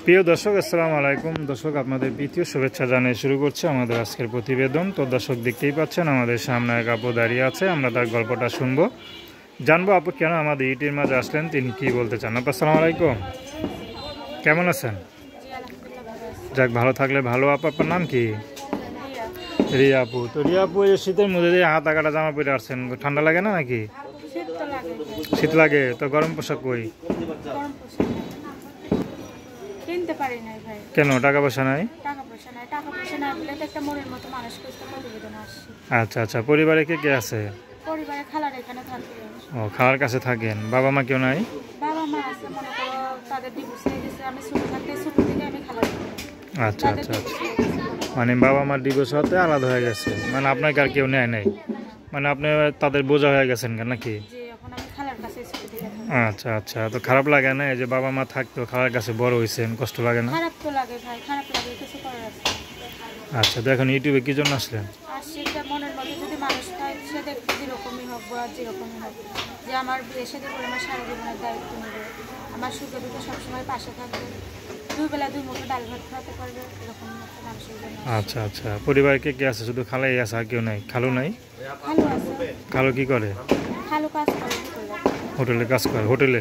প্রিয় দর্শক, আসসালামু আলাইকুম। দর্শক, আপনাদের প্রীতীয় শুভেচ্ছা জানিয়ে শুরু করছে আমাদের আজকের প্রতিবেদন। তো দর্শক, দেখতেই পাচ্ছেন আমাদের সামনে এক আপু দাঁড়িয়ে আছে। আমরা তার গল্পটা শুনবো, জানবো আপু কেন আমাদের ইটির মাঝে আসলেন, তিনি কি বলতে চান। আপু আসসালামু আলাইকুম, কেমন আছেন? যাক, ভালো থাকলে ভালো। আপু, আপনার নাম কি? রিয়া আপু। তো রিয়া আপু, এই শীতের মধ্যে দিয়ে হাতা কাটা জামা পরে আসছেন, ঠান্ডা লাগে না নাকি? শীত লাগে তো গরম পোশাক কই? কেন, টাকা পয়সা নাই? আচ্ছা আচ্ছা, পরিবারে কে কে আছে? ও, খালার কাছে থাকেন। বাবা মা কেউ নাই? আচ্ছা আচ্ছা আচ্ছা, মানে বাবা মার ডিভোর্স হতে আলাদা হয়ে গেছে, মানে আপনাকে আর কেউ নেয় নাই, মানে আপনি তাদের বোঝা হয়ে গেছেন কেন নাকি? আচ্ছা আচ্ছা, তো খারাপ লাগে না এই যে বাবা মা থাকতো, খালার কাছে বড় হয়েছেন, কষ্ট লাগে না? খারাপ তো লাগে ভাই, খারাপ লাগে, কিছু করার আছে। আচ্ছা, তো এখন ইউটিউবে কি জন্য আসলেন? আর সেটা মনের মধ্যে যদি মানুষ থাকে, সে দেখতে যেরকমই হোক বা যেরকমই হোক, যে আমার বিয়ে সাথে করে আমার সারা জীবনের দায়িত্ব নেবে, আমার সুখে দুঃখে সবসময় পাশে থাকবে, দুই বেলা দুই মুঠো ডাল ভাত খাওয়াতে পারবে, এরকম একটা মানুষের জন্য। আচ্ছা আচ্ছা, পরিবারে কে কে আছে? শুধু খালাই আছে, আর কেউ নাই? খালু নাই? খালু আছে। খালু কি করে? খালু কাজ করে হোটেলে কাজ করে। হোটেলে?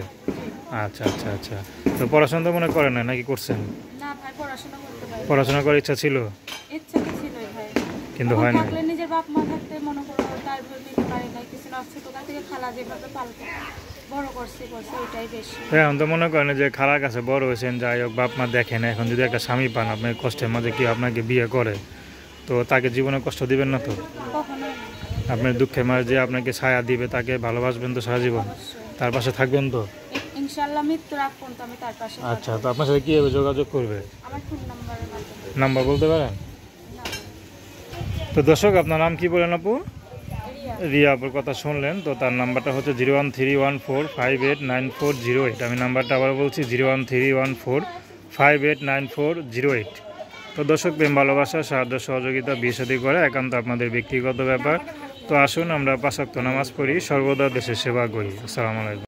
আচ্ছা আচ্ছা আচ্ছা, তো পড়াশোনা তো মনে করেন না নাকি করছেন? না ভাই, পড়াশোনা করতে পারি। পড়াশোনা করার ইচ্ছা ছিল? ইচ্ছা তো ছিলই ভাই, কিন্তু হয় না। নিজের বাপ মা থাকতে মনে করো তার ভুল নিতে পারি না, কিছু না, ছোটকাল থেকে খালা যেভাবে পালতে বড় করছে ওইটাই বেশি। এখন তো মনে করেন যে খালার কাছে বড় হয়েছেন, যাই হোক, বাপ মা দেখেন, এখন যদি একটা স্বামী পান আপনার কষ্টের মাঝে, কি আপনাকে বিয়ে করে, তো তাকে জীবনে কষ্ট দিবেন না তো? কখনোই না। আপনার দুঃখের মাঝে যে আপনাকে ছায়া দিবে, তাকে ভালোবাসবেন তো সারা জীবন, তার পাশে থাকবেন তো? ইনশাআল্লাহ মৃত্যুর আগ পর্যন্ত আমি তার পাশে। আচ্ছা, তো আপনার সাথে কীভাবে যোগাযোগ করবে? আমার ফোন নাম্বারের মাধ্যমে। নাম্বার বলতে পারেন? তো দর্শক, আপনার নাম কি বলেন আপু? রিয়া আপুর কথা শুনলেন, তো তার নাম্বারটা হচ্ছে 01314589408। আমি নাম্বারটা আবার বলছি, 01314589408। তো দর্শক, প্রেম ভালোবাসা, সাহায্য সহযোগিতা, বিয়ে শাদী করা একান্ত আপনাদের ব্যক্তিগত ব্যাপার। তো আসুন আমরা 5 ওয়াক্ত নামাজ পড়ি, সর্বদা দেশের সেবা করি। আসসালামু আলাইকুম।